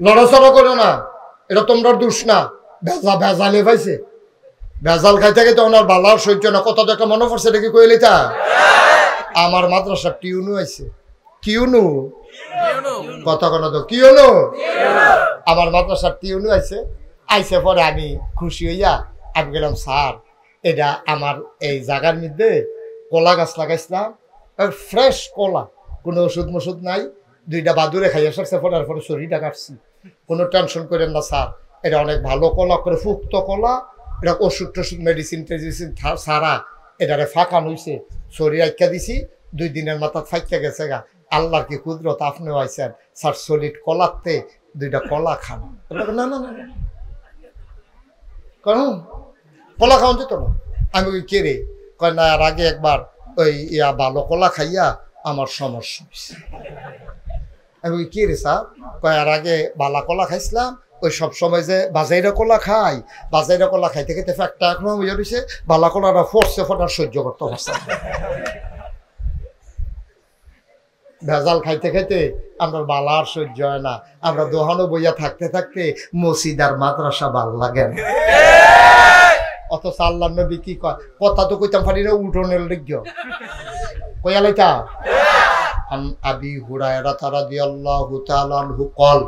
লড়াচড়া করো না, এটা তোমরা দোষ না। ভেজালে পাইছে, ভেজাল খাইতে খাইতে ওনার বালার সহ্য না। কত একটা মনে পড়ছে, এটা কি কইলে তা? আমার মাদ্রাসার টিউনু আইছে। কিউনু কথা কোনো তো কিউনু, আমার মাদ্রাসার টিউনু আইছে। আইসে পরে আমি খুশি হইয়া আমি গেলাম, স্যার এটা আমার এই জায়গার মধ্যে কলা গাছ লাগাইছিলাম, ফ্রেশ কলা, কোনো ওষুধ মষুধ নাই, 2টা বাদুরে খাইয়া সারছে, পড়ার পরে শরীরটা কাটছি। কোনো টেনশন করেন না স্যার, এটা অনেক ভালো কলা, করে ফুক্ত কলা, এটা ওষুধ টষুধ মেডিসিন টেডিসিন সারা এটারে ফাঁকান হয়েছে, শরীর আইকা দিছি, 2 দিনের মাথা ফাইকা গেছে গা। আল্লাহর কি কুদরত, আপনিও আইসেন স্যার, সলিড কলাতে 2টা কলা খান। না না না কারণ কলা খাওয়ান যেত না। আমি ওই কে রে কয় না, আর আগে একবার ওই ভালো কলা খাইয়া আমার সমস্যা হয়েছে। আমি ওই কে রে স্যার কয়, আর আগে বালা কলা খাইছিলাম, ওই সব সময় যে বাজাইরা কলা খাই, বাজাইরা কলা খাইতে খেতে ফ্যাক্টটা এখনো হয়ে রয়েছে, বালা কলাটা ফোর্সে ফোটার সহ্য করতে পারছে। ভেজাল খাইতে খাইতে আমরা বালার সহ্য হয় না, আমরা দোহানো বইয়া থাকতে থাকতে মসজিদার মাদ্রাসা ভাল লাগে না। অথচ আল্লাহর নবী কি কয়, কথা তো কইতাম পারি না, উঠোনের লিগ্য কয়ালাইতা। আন আবি হুরায়রা রাদিয়াল্লাহু তাআলা আনহু قال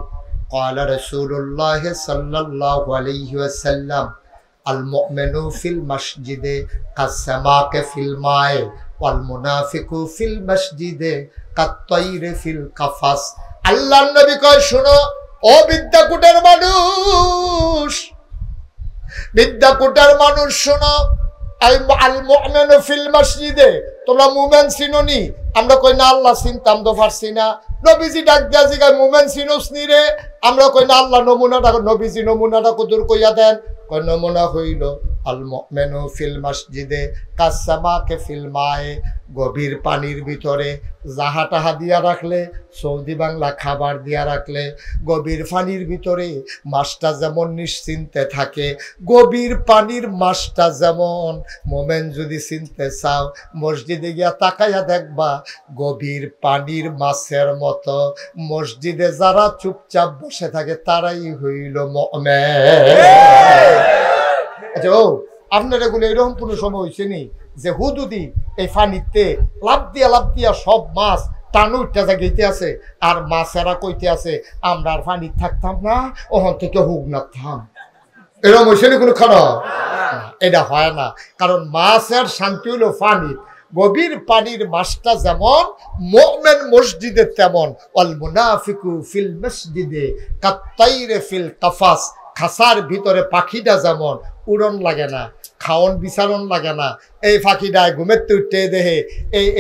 قال رسول الله صلى الله عليه وسلم المؤمن في المسجد كالسماك في الماء والمنافق في المسجد كالطير في القفص। আল্লাহর নবী কয়, শোনো ও বিদ্যাকুটের মানুষ, বিদ্যাকুটের মানুষ শোনো, আল মুমিনু ফিল মসজিদে, তোমরা মুমিন চিনোনি? আমরা কই না আল্লাহ চিনতাম তো পারছি না। নবীজি ডাক দিয়া জিগায়, মুমিন চিনোস নি রে? আমরা কই না আল্লাহ নমুনাটা, নবীজি নমুনাটা কদুর কইয়া দেন। কই নমুনা হইল আল মুমিনু ফিল মসজিদে কাসসামাকে ফিল মায়ে, গভীর পানির ভিতরে জাহা টাহা দিয়া রাখলে, সৌদি বাংলা খাবার দিয়া রাখলে, গভীর পানির ভিতরে মাছটা যেমন নিশ্চিন্তে থাকে, গভীর পানির মাছটা যেমন, মোমেন যদি চিনতে চাও মসজিদে গিয়া তাকাইয়া দেখবা গভীর পানির মাছের মতো। মসজিদে যারা চুপচাপ বসে থাকে তারাই হইল মুমিন। আচ্ছা ও আপনার এগুলো এরকম কোনো সময় হয়েছে নি যে হুদুদি এই পানিতে লাভ দিয়া সব মাছ টানো উঠতে গেতে আছে, আর মাছেরা কইতে আছে আমরা আর পানি থাকতাম না, ওখান থেকে হুক না থাম? এরকম হয়েছে নি কোনো খারাপ? এটা হয় না, কারণ মাছের শান্তি হলো পানি। গভীর পানির মাছটা যেমন, মুমিন মসজিদে তেমন। ওয়াল মুনাফিকু ফিল মসজিদে কাত্তাইরে ফিল কাফাস, খাসার ভিতরে পাখিটা যেমন উড়ন লাগে না, খাওয়ন বিচারণ লাগে না। এই পাখিটায় ঘুমেতে উঠতে দেহে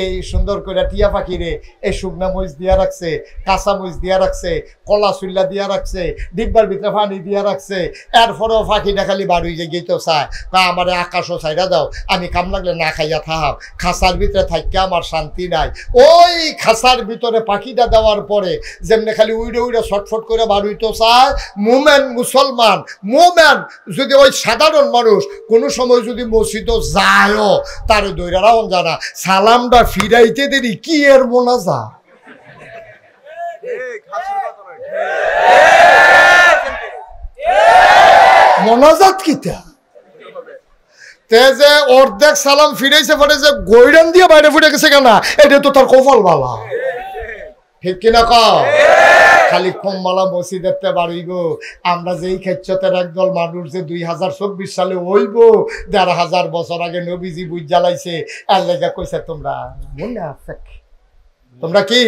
এই সুন্দর করে টিয়া পাখিরে এই শুকনা মরিচ দিয়া রাখছে, কাঁচা মরিচ দিয়া রাখছে, কলা চুল্লা দিয়া রাখছে, ডিব্বার ভিতরে পানি দিয়া রাখছে। এরপরেও পাখিটা খালি বাড়ি যে গেতেও চায়, বা আমার আকাশও ছাইড়া দাও, আমি কাম লাগলে না খাইয়া থাম, খাঁচার ভিতরে থাকতে আমার শান্তি নাই। ওই খাঁচার ভিতরে পাখিটা দেওয়ার পরে যেমনি খালি উইড়ে উইড়ে ছটফট করে বাড়িতে চায়। মোমেন মুসলমান, মোমেন যদি ওই সাধারণ মানুষ কোনো সময় যদি মসজিদও যায়ও, তার দৈরা রাউন জানা সালামটা ফিরাইতে দেরি কি এর মোনাজা, মোনাজাত কিতা তে যে অর্ধেক সালাম ফিরাইছে পরে যে গৈরান দিয়ে বাইরে ফুটে গেছে কেন, এটা তো তার কপাল বালা, ঠিক কিনা কও? খালি কমবালা মসজিদেতে বাড়িব। আমরা যেই ক্ষেত্রতের একদল মানুষ যে 2024 সালে হইব, 1500 বছর আগে নবীজি বুঝ জ্বালাইছে, এর লেগে কইছে তোমরা মুনাফিক। তোমরা কি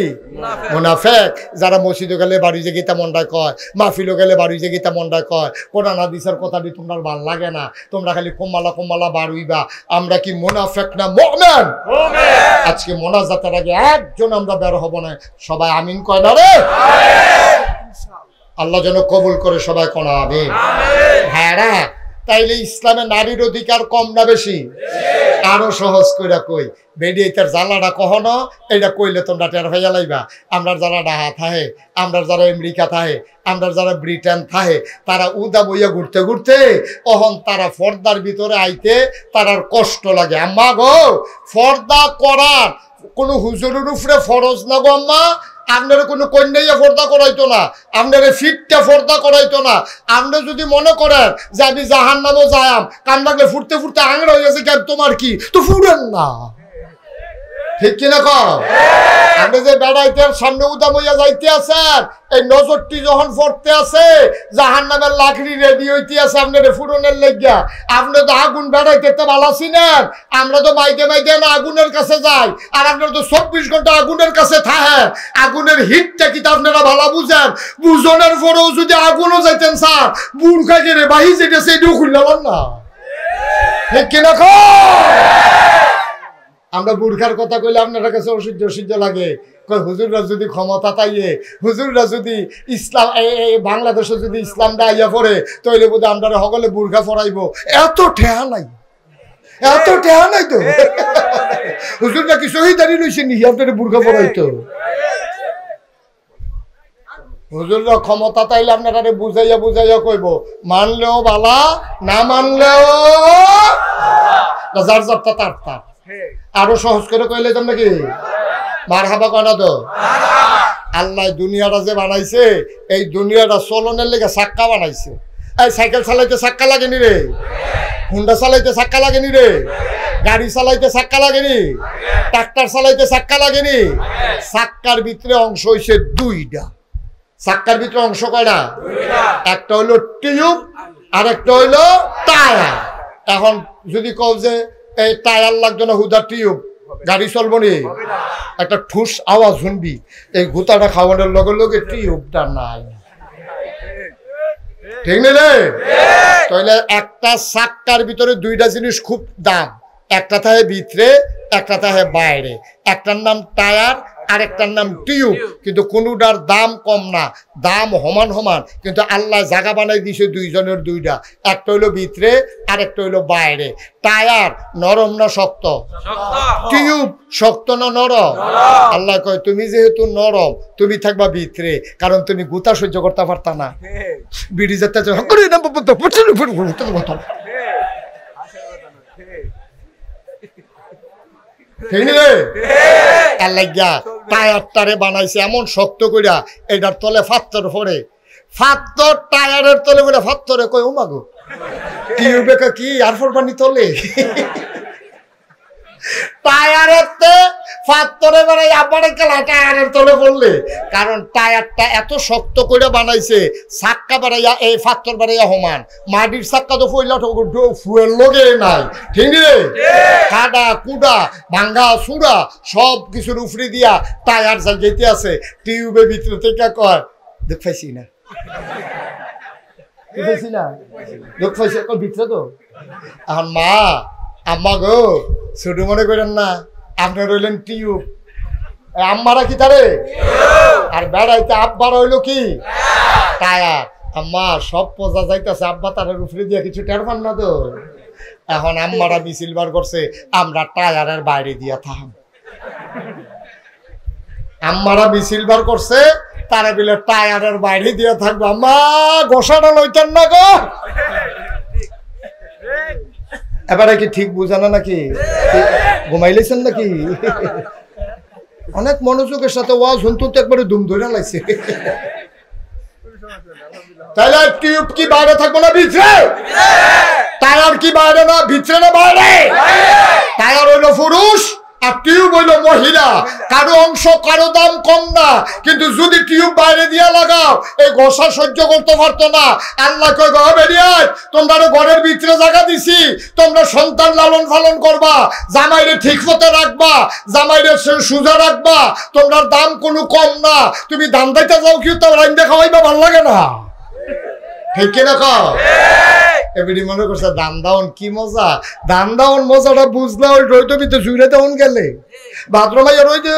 মুনাফিক? যারা মসজিদে গেলে বাড়ি যে গীতা মন্ডায় কয়, মাহফিলে গেলে বাড়ি যে গীতা মন্ডায় কয়, কোরআন হাদিসের কথাটি তোমরা ভাল লাগে না, তোমরা খালি কমবালা বাড়ুইবা। আমরা কি মুনাফিক না মুমিন? আজকে মোনাজাতের আগে একজন আমরা বের হব না, সবাই আমিন কয় না রে? আল্লাহ যেন কবুল করে, সবাই কোন আমিন। হ্যাঁ রে, তাইলে ইসলামে নারীর অধিকার কম না বেশি? আরো সহজ করে কই, বেডিয়েটার জ্বালাটা কখনো এটা কইলে তোমরা টের হইয়া লাইবা। আমরা যারা ডাহা থাহে, আমরা যারা আমেরিকা থাহে, আমরা যারা ব্রিটেন থাহে, তারা উদা বইয়া ঘুরতে ঘুরতে অহন তারা পর্দার ভিতরে আইতে তারার কষ্ট লাগে। আম্মা গো, পর্দা করার কোন হুজুরের উপরে ফরজ না গো আম্মা, আপনারা কোনো কন্যাইয়া পর্দা করাইতো না, আপনারা ফিটটা পর্দা করাইতো না। আপনি যদি মনে করেন যে আমি জাহান্নামও যায়াম, কান লাগলে ফুটতে ফুটতে আংরা হয়ে গেছে, কেন তোমার কি, তো ফুটেন না, ঠিক কিনা কও? আপনি যে বেড়াইতে সামনে উদাম হইয়া যাইতে আছেন, এই নজরটি যখন পড়তে আছে জাহান্নামের লাকড়ি রেডি হইতে আছে আপনার ফুরনের লাগিয়া। আপনি তো আগুন বেড়াইতে ভালো ছিলেন, আমরা তো মাইকে মাইকে না আগুনের কাছে যাই, আর আপনারা তো 24 ঘন্টা আগুনের কাছে থাকেন। আগুনের হিটটা কি আপনারা ভালো বুঝেন? বুঝনের পরেও যদি আগুনও যাইতেন স্যার, বুড়খা গেলে বাহি যেটা সেইটাও খুললাম না, ঠিক কিনা কও? আমরা বুর্খার কথা কইলে আপনার কাছে অসহ্য অসহ্য লাগে। হুজুররা যদি ক্ষমতা তাইয়ে, হুজুররা যদি ইসলাম বাংলাদেশে যদি ইসলামটা আইয়া পড়ে, তাইলে বোধহয় আমরা সকলে বুর্খা পরাইব। এত ঠেহা নাই, এত ঠেহা নাই তো। হুজুররা কি শহীদারি লইছেন নি আপনার বুর্খা পরাইতো? হুজুররা ক্ষমতা তাইলে আপনারা বুঝাইয়া বুঝাইয়া কইব, মানলেও বালা, না মানলেও যার যারটা তার তার। আরো সহজ করে কইলে তোমরা কি মারহাবা কয় না তো? আল্লাহ দুনিয়াটা যে বানাইছে, এই দুনিয়াটা চলনের লেগে চাক্কা বানাইছে। এই সাইকেল চালাইতে চাক্কা লাগেনি রে, হুন্ডা চালাইতে চাক্কা লাগেনি রে, গাড়ি চালাইতে চাক্কা লাগেনি, ট্রাক্টর চালাইতে চাক্কা লাগেনি। চাক্কার ভিতরে অংশ হইছে দুইটা। চাক্কার ভিতরে অংশ কয়টা? একটা হইলো টিউব আর একটা হইলো টায়ার। এখন যদি কও যে এই টায়ার লাগতো না, হুদা টিউব, গাড়ি চলবো নি? একটা ঠুস আওয়াজ শুনবি, এই গুতাটা খাওয়ানোর লগে লগে টিউবটা নাই, ঠিক না রে? তাহলে একটা চাক্কার ভিতরে দুইটা জিনিস খুব দাম, একটা থাকে ভিতরে, একটা থাকে বাইরে। একটার নাম টায়ার আর একটার নাম টিউব, কিন্তু কোনোটার দাম কম না, দাম সমান সমান। কিন্তু আল্লাহ জায়গা বানাই দিছে দুইজনের দুইটা, একটা হইলো ভিতরে আর একটা হইলো বাইরে। টায়ার নরম না শক্ত? টিউব শক্ত না নরম? আল্লাহ কয় তুমি যেহেতু নরম, তুমি থাকবা ভিতরে, কারণ তুমি গুতা সহ্য করতে পারতা না। বিড়ি যেতে টায়ারটারে বানাইছে এমন শক্ত কইরা, এটার তলে ফাত্তর পড়ে, ফাত্তর টায়ারের তলে বলে ফাত্তরে কই উমাগো টিউবে কি আর ফোরবানি তলে টায়ারের তে ফাত্তরে বেড়াই আবার গেলা টায়ারের তলে পড়লে। কারণ টায়ারটা এত শক্ত করে বানাইছে, চাক্কা বেড়াইয়া এই ফাত্তর বেড়াইয়া সমান। মাটির চাক্কা তো ফইলা ফুয়ের লগে নাই, ঠিক রে? কাদা কুদা ভাঙ্গা চূড়া সব কিছুর উফরি দিয়া টায়ার যাইতে আছে। টিউবের ভিতরে থেকে কয় দেখ পাইছি না, পাইছি না, দেখ পাইছি ভিতরে তো। এখন মা আম্মা গো ছোট মনে করেন না, আপনার রইলেন টিউব, আম্মারা কি তারে, আর বেড়াইতে আব্বার হইলো কি টায়ার। আম্মা সব পচা যাইতেছে, আব্বা তারের উপরে দিয়ে কিছু টের পান না তো। এখন আম্মারা মিছিল বার করছে, আমরা টায়ারের বাইরে দিয়া থাম। আম্মারা মিছিল বার করছে, তারা বিলে টায়ারের বাইরে দিয়া থাকবো। আম্মা গোসাটা লইতেন না গো। এবারে কি ঠিক বুঝানো নাকি? ঘুমাইলেছেন নাকি? অনেক মনোযোগের সাথে ওয়াজ শুনতে তো একবারে দুম ধরে লাগছে। তাহলে টিউব কি বাইরে থাকবো না ভিতরে? টায়ার কি বাইরে না ভিতরে না বাইরে? টায়ার হইলো পুরুষ আর টিউব হইলো মহিলা। কারো অংশ কারো দাম কম না, কিন্তু যদি টিউব বাইরে দিয়া লাগাও এই ঘষা সহ্য করতে পারতো না। আল্লাহ কয় গো বেরিয়ায়, তোমরা ঘরের ভিতরে জায়গা দিছি, তোমরা সন্তান লালন পালন করবা, জামাইরে ঠিক মতো রাখবা, জামাইরে সোজা রাখবা, তোমরা দাম কোনো কম না। তুমি দাম দাইতে যাও কি তো রাইন্দা খাওয়াইবা, ভাল লাগে না, ঠিক কিনা কও? এবারে মনে করছে দান দাওন কি মজা, দান দাওন মজাটা বুঝলা ওই রইতো ভিতরে জুড়ে তেমন গেলে ভাদ্রমাইয়া রইতে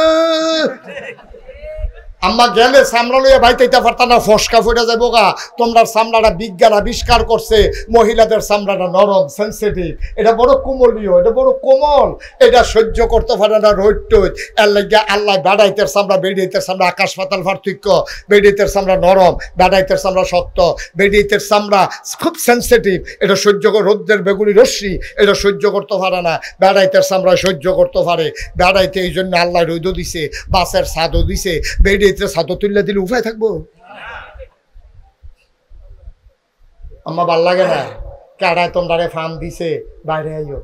আম্মা গেলে চামড়া লইয়া বাইতে পারতা না, ফসকা ফুটে যাবো গা। তোমরা চামড়াটা বিজ্ঞান আবিষ্কার করছে, মহিলাদের চামড়াটা নরম সেন্সিটিভ, এটা বড় কোমলীয়, এটা বড় কোমল, এটা সহ্য করতে পারে না রোদ টোদ। এর লাগিয়া আল্লাহ বেড়াইতের চামড়া বেড়াইতের চামড়া আকাশ পাতাল পার্থক্য। বেড়াইতের চামড়া নরম, বেড়াইতের চামড়া শক্ত। বেড়াইতের চামড়া খুব সেন্সিটিভ, এটা সহ্য করে রোদ্রের বেগুনি রশ্মি এটা সহ্য করতে পারে না, বেড়াইতের চামড়া সহ্য করতে পারে। বেড়াইতে এই জন্য আল্লাহ রোদও দিছে, বাসের ছাদও দিছে, বেড়াইতে বেডিয়েতে ছাদ তুললে দিলে উপায় থাকবো? আম্মা ভাল লাগে না কারায় তোমরা ফার্ম দিছে বাইরে আইও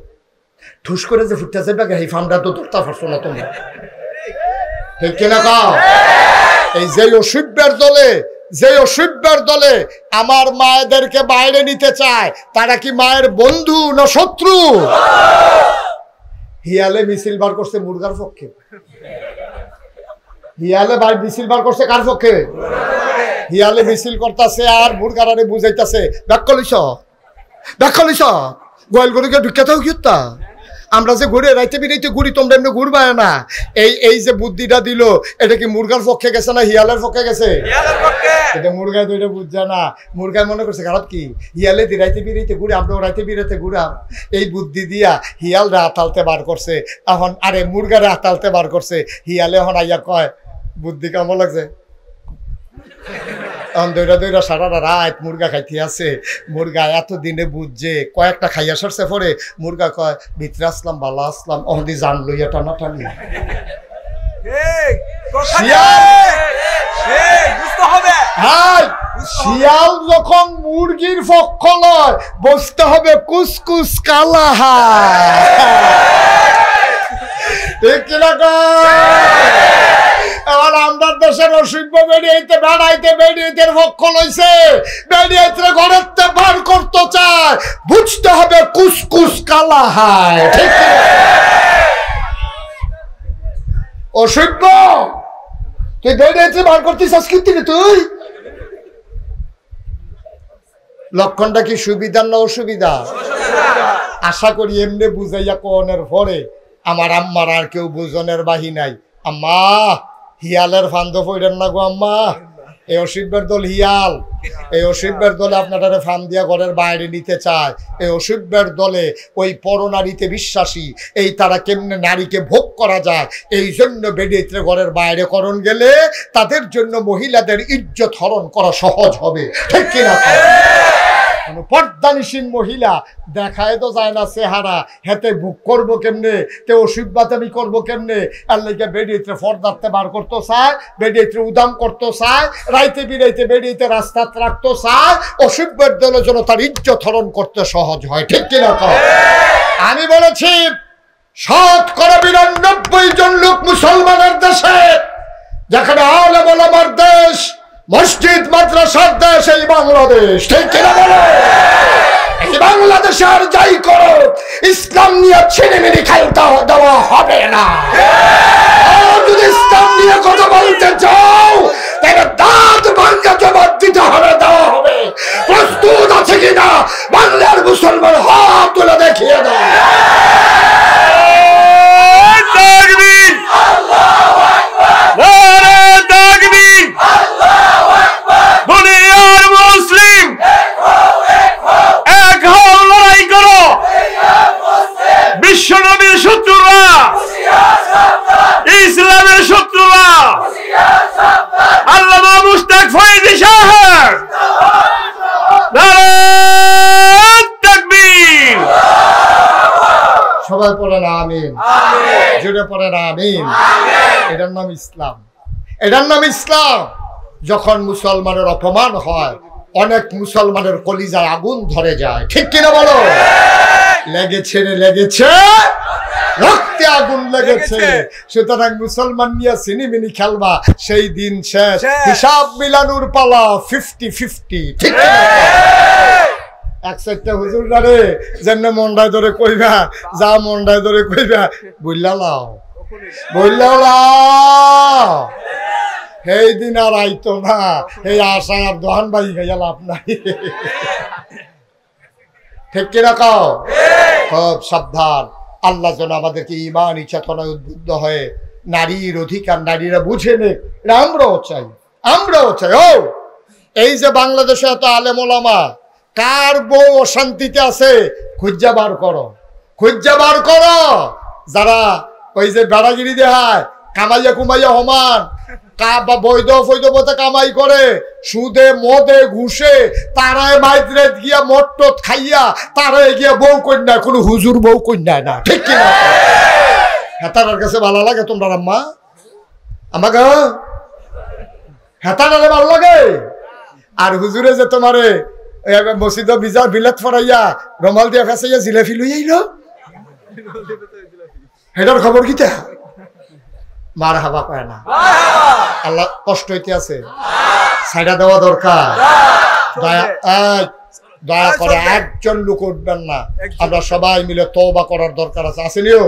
ঠুস করে যে ফুটতেছে বাকি এই ফার্মটা তো ধরতে পারছো না তোমরা, ঠিক কিনা কাও? এই যে অসভ্যের দলে আমার মায়েদেরকে বাইরে নিতে চায়, তারা কি মায়ের বন্ধু না শত্রু? হিয়ালে মিছিল বার করছে মুরগার পক্ষে, হিয়ালে মিছিল বার করছে কার পক্ষে? হিয়ালে মিছিল করতেছে আর মুরগারে বুঝাইতেছে ব্যাকলিস গোয়াল গরুকে ঢুকাতেও কিতা আমরা যে ঘুরে রাইতে বিরাইতে ঘুরি তোমরা এমনি ঘুরবায় না। এই যে বুদ্ধিটা দিল এটা কি মুরগার পক্ষে গেছে না হিয়ালের পক্ষে গেছে? এটা মুরগা তো এটা বুঝছে না, মুরগায় মনে করছে খারাপ কি হিয়ালে দি রাইতে বিরাইতে ঘুরে আমরা রাইতে বিরাইতে ঘুরাম। এই বুদ্ধি দিয়া হিয়ালরা আতালতে বার করছে, এখন আরে মুরগারে আতালতে বার করছে। হিয়ালে এখন আইয়া কয় বুদ্ধি কেমন লাগছে? দৈরা দৈরা সারা রাত মুরগা খাইতে আছে, মুরগা এতদিনে বুঝছে কয়েকটা খাইয়া সরছে পরে মুরগা কয় ভিতরে আসলাম ভালো আসলাম অহদি জান লইয়া টানা টানি। শিয়াল যখন মুরগির পক্ষ লয় বসতে হবে কুসকুস কালাহা, ঠিক কিনা? এবার আমরা দেশের অসভ্য বেরিয়েতে বেড়াইতে পক্ষ লইছে, বেরিয়েতে ঘরের বার করতে চায়, বুঝতে হবে কুসকুস কালা হায়, ঠিক অসভ্য তুই বেরিয়েতে বার করতে সংস্কৃতি তুই লক্ষণটা কি সুবিধা না অসুবিধা? আশা করি এমনি বুঝাইয়া কোনের পরে আমার আম্মার আর কেউ বুঝনের বাহি নাই। আম্মা হিয়ালের ফান্দ ফইরেন না গো আম্মা, এই অসভ্যের দল হিয়াল, এই অসভ্যের দলে আপনারা ফান দিয়া ঘরের বাইরে নিতে চায়। এই অসভ্যের দলে ওই পরনারীতে বিশ্বাসী, এই তারা কেমনে নারীকে ভোগ করা যায় এই জন্য বেডিয়েতে ঘরের বাইরে করণ গেলে তাদের জন্য মহিলাদের ইজ্জত হরণ করা সহজ হবে, ঠিক কিনা? পর্দানিসীন মহিলা দেখায় তো যায় না চেহারা, হেতে ভোগ করবো কেমনে, তে অসভ্যতামি করবো কেমনে, আর লেগে বেডিয়েতে ফর্দাতে বার করতে চায়, বেডিয়েতে উদাম করতে চায়, রাইতে বিরাইতে বেডিয়েতে রাস্তা রাখতে চায়, অসভ্যের দলে যেন তার ইজ্জত হরণ করতে সহজ হয়, ঠিক কিনা? আমি বলেছি ৯৯ জন লোক মুসলমানের দেশে, যেখানে আলেম ওলামার দেশ, মসজিদ মাদ্রাসার দেশ এই বাংলাদেশ, ঠিক কিনা বলো? এই বাংলাদেশে আর যাই করো ইসলাম নিয়ে ছিনিমিনি খেলতে দেওয়া হবে না। যদি ইসলাম নিয়ে কথা বলতে চাও তাহলে দাঁত ভাঙ্গা জবাব দিতে হবে, দেওয়া হবে। প্রস্তুত আছে কিনা বাংলার মুসলমান হাত তুলে দেখিয়ে দাও। বিশ্বনবীর শত্রুরা, ইসলামের শত্রুরা, আল্লামা মুশতাক ফয়জী সাহেব, নারে তাকবীর। সবাই পড়েন আমিন, জোরে পড়েন আমিন। এটার নাম ইসলাম, এটার নাম ইসলাম। যখন মুসলমানের অপমান হয় অনেক মুসলমানের কলিজায় আগুন ধরে যায়, ঠিক কিনা বলো? লেগেছে রে লেগেছে, রক্তে আগুন লেগেছে। সুতরাং মুসলমান নিয়ে সিনিমিনি খেলবা, সেই দিন শেষ, হিসাব মিলানোর পালা 50-50, ঠিক কিনা? এক সাইডটা হুজুর রে যেন মন্ডায় ধরে কইবা, যা মন্ডায় ধরে কইবা বইলা লাও, বইলা লাও। সেই দিন আর আইতো না, এই আশায় আর দোহান বাই গাইয়া লাভ নাই, ঠিক কিনা? কাও খুব সাবধান। আল্লাহ যেন আমাদেরকে ঈমান চেতনায় উদ্বুদ্ধ হয়ে নারীর অধিকার নারীরা বুঝে নে, আমরাও চাই, আমরাও চাই। ও এই যে বাংলাদেশে এত আলেম ওলামা, কার বউ অশান্তিতে আছে খুঁজা বার করো, খুঁজা বার করো। যারা ওই যে বেড়াগিরি দেখায়, কামাইয়া কুমাইয়া হমান, বৈধ ফৈধবতে কামাই করে, সুদে মদে ঘুষে, তারাই মাইদ্রে গিয়া মদ টদ খাইয়া তারাই গিয়া বউ কন্যা, কোনো হুজুর বউ কন্যা না, ঠিক কিনা? তার কাছে ভালো লাগে তোমরা আম্মা আমাকে হেতাটারে ভালো লাগে। আর হুজুরে যে তোমারে মসজিদ বিলাত ফরাইয়া রমাল দিয়া ফেসাইয়া জিলাপি লই আইল, হেটার খবর কিতা? মার হাবা পায় না। আল্লাহ কষ্ট হইতে আছে, সাইডা দেওয়া দরকার। দয়া করে একজন লোক উঠবেন না, আমরা সবাই মিলে তওবা করার দরকার আছে। আসেনিও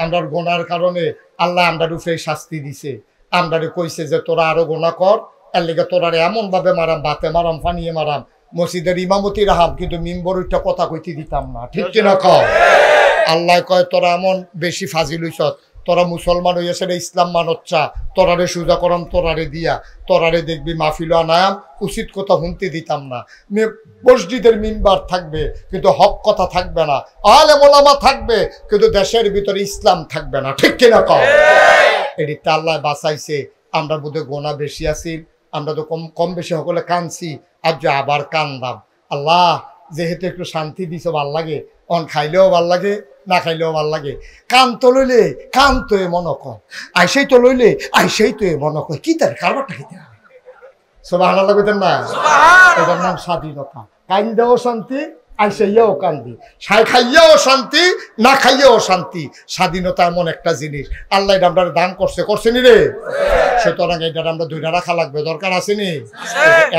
আমরা গোনার কারণে আল্লাহ আমরা রূপে শাস্তি দিছে, আমরা কইছে যে তোরা আরো গোনা কর, এর লেগে তোরা এমন ভাবে মারাম, বাতে মারাম, ফানিয়ে মারাম, মসজিদের ইমামতি রাহাম, কিন্তু মিম্বর ওইটা কথা কইতে দিতাম না। ঠিক কিনা কও? আল্লাহ কয় তোরা এমন বেশি ফাজিল হইছ, তোরা মুসলমান হইয়াছে ইসলাম মানচ্ছা, তোরারে সুজা করম তোরারে দিয়া, তোরারে দেখবি মাহফিল আনায়াম, উচিত কথা শুনতে দিতাম না। মসজিদের মিম্বার থাকবে কিন্তু হক কথা থাকবে না, আলেম ওলামা থাকবে কিন্তু দেশের ভিতরে ইসলাম থাকবে না। ঠিক কিনা কও? এদিকটা আল্লাহ বাঁচাইছে। আমরা বোধহয় গোনা বেশি আছি, আমরা তো কম বেশি সকলে কানছি, আর যে আবার কান্দাম। আল্লাহ যেহেতু একটু শান্তি দিছ ভাল লাগে, অন খাইলেও ভাল লাগে, না খাইলেও ভাল লাগে। কান তো লইলে কান তো এ মনে কর, আইসেই তো লইলে আইসেই তো এ মনে কর। কি তার কারবারটা খেতে হবে? সুবহানাল্লাহ কইতেন না? এটার নাম স্বাধীনতা। কান্দেও শান্তি, আইসাইয়াও কান্দি, খাইয়াও শান্তি, না খাইয়াও শান্তি। স্বাধীনতা এমন একটা জিনিস আল্লাহ এটা আমরা দান করছে নি রে। সুতরাং এটা আমরা দুইটা রাখা লাগবে, দরকার আছে নি?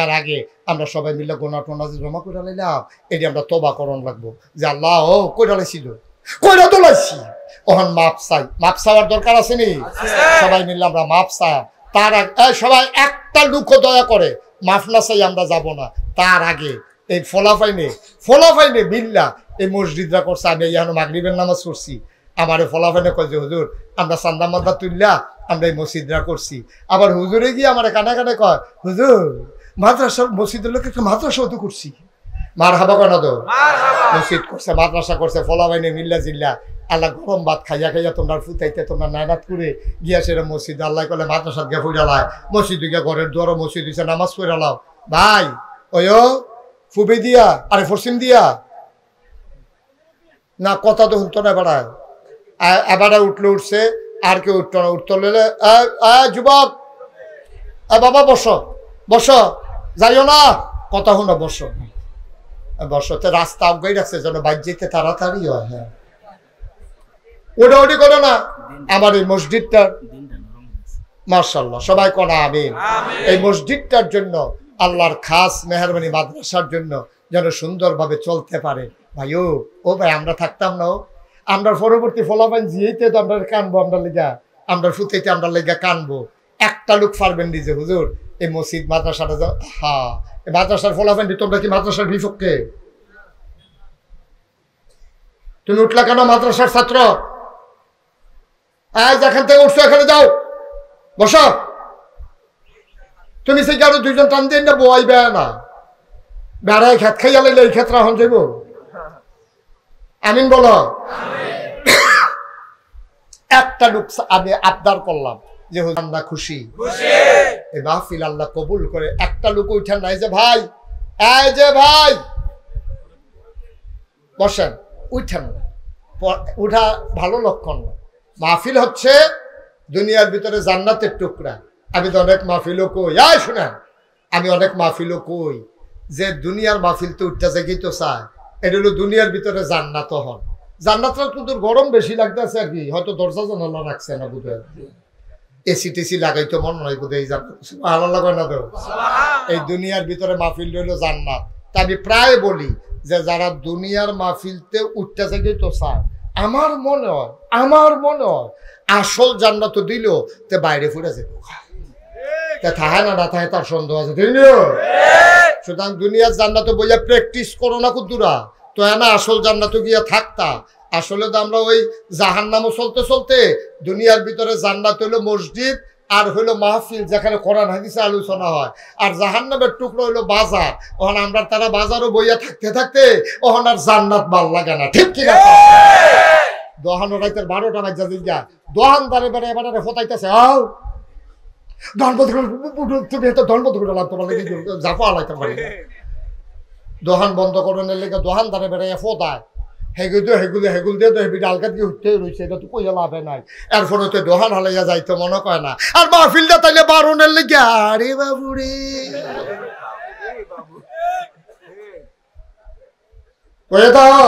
এর আগে আমরা সবাই মিলে গোনা টোনা জমা করে লাইলাম, এটি আমরা তওবা করণ লাগবো যে আল্লাহ ও কইরা লাইছিল, কইরা তো লাইছি, ওখান মাপ চাই। মাপ চাওয়ার দরকার আছে নি? সবাই মিলে আমরা মাপ চাই। তার আগে সবাই একটা লুক দয়া করে মাফ না চাই আমরা যাব না। তার আগে এই ফলাফাইনে বিল্লা এই মসজিদরা করছে। আমি এখন মাগরিবের নামাজ পড়ছি, আমার ফলাফাইনে কয় যে হুজুর আমরা চান্দা মান্দা তুললা আমরা এই মসজিদরা করছি। আবার হুজুরে গিয়ে আমার কানে কানে কয় হুজুর মাদ্রাসা মসজিদের লোক একটা মাদ্রাসাও তো করছি। মার হাবা কেন তো? মসজিদ করছে, মাদ্রাসা করছে, ফলাফাইনে মিল্লা জিল্লা। আল্লাহ গরম ভাত খাইয়া খাইয়া তোমরা ফুটাইতে তোমরা নায়নাত করে গিয়া সেটা মসজিদ আল্লাহ কলে মাদ্রাসাত গিয়ে ফুটালায়, মসজিদ গিয়া ঘরের দুয়ারও মসজিদ দিছে, নামাজ পড়ালাও। ভাই ওই ফুবে দিয়া আরে ফরসিম দিয়া না কথা তো শুনতো না। এবার এবারে উঠলে উঠছে, আর কেউ উঠতো না। উঠতে লইলে যুবক বাবা বসো বসো, যাইও না, কথা শুনো, বসো বসো। তো রাস্তা আগাই রাখছে যেন বাইর যেতে তাড়াতাড়ি হয়। হ্যাঁ ওটা ওটি করো না। আমার এই মসজিদটার মাশাআল্লাহ সবাই কোনা আমিন। এই মসজিদটার জন্য আল্লাহর খাস মেহরবানি, মাদ্রাসার জন্য যেন সুন্দরভাবে চলতে পারে। ভাই ও ভাই আমরা থাকতাম না, আমরা পরবর্তী ফলাফল জিয়েতে তো আমরা কানবো, আমরা লেগা আমরা ফুতেতে আমরা লেগা কানবো। একটা লোক পারবেন নিজে হুজুর এই মসজিদ মাদ্রাসাটা, হ্যাঁ এই মাদ্রাসার ফলাফল তোমরা কি মাদ্রাসার বিপক্ষে? তুমি উঠলা কেন মাদ্রাসার ছাত্র? যেখান থেকে উঠছো এখানে যাও, বসো। তুমি সেই আরো দুইজন টান দিয়ে না বই বেড়া না, বেড়ায় খেত খাইয়া লাইলে এই ক্ষেত্রে এখন যাইব। আমিন বলো। একটা লোক আমি আবদার করলাম যে আমরা খুশি, এই মাহফিল আল্লাহ কবুল করে। একটা লোক উঠেন না, এই যে ভাই, এই যে ভাই বসেন, উঠেন না, উঠা ভালো লক্ষণ না। মাহফিল হচ্ছে দুনিয়ার ভিতরে জান্নাতের টুকরা। আমি তো অনেক মাহফিলও কই, শুনেন আমি অনেক মাহফিলও কই যে দুনিয়ার মাহফিল তো উঠতে যায় তো চায়, এটা হলো দুনিয়ার ভিতরে জান্নাত হন। জান্নাতটা কিন্তু গরম বেশি লাগতেছে আর কি, হয়তো দরজা জানালা রাখছে না বোধহয়, এসি টেসি লাগাইতো মনে হয় বোধহয় ভালো লাগে না তো। এই দুনিয়ার ভিতরে মাহফিল রইল জান্নাত। তা আমি প্রায় বলি যে যারা দুনিয়ার মাহফিলতে উঠতে যায় তো চায়, আমার মনে হয় আসল জান্নাত দিল তে বাইরে ফুটে যেত, থাকে না না থাকে তার সন্দেহ আছে। সুতরাং দুনিয়ার জান্নাতে বইয়া প্র্যাকটিস করো না কুতুরা, তো না আসল জান্নাতে গিয়া থাকতা। আসলে তো আমরা ওই জাহান্নামও চলতে চলতে দুনিয়ার ভিতরে জান্নাত হইলো মসজিদ আর হইলো মাহফিল, যেখানে কোরআন হাদিসে আলোচনা হয়, আর জাহান্নামের টুকরো হইলো বাজার। ওখানে আমরা তারা বাজারও বইয়া থাকতে থাকতে ওখানে আর জান্নাত ভাল লাগে না। ঠিক কিনা? দোহানো রাইতের 12টা বাজা দিগা দোহান দাঁড়ে বেড়ে এবারে ফতাইতেছে, আও তুমি তো ধর্ম করে লাগতো বলে জাফা লাইতে পারি। দোহান বন্ধ করানোর লেগে দোহান দাঁড়ে বেড়ে ফোতায়, হেগুল দিয়ে তো হেবি ডালকাত কি উঠতে রয়েছে, এটা তো কইয়া লাভে নাই। এরপরে তো দোহান হালাইয়া যাইতো মনে কয় না। আর মাহফিলটা তাইলে বারণের লেগে আরে বাবুরে কয়ে দাও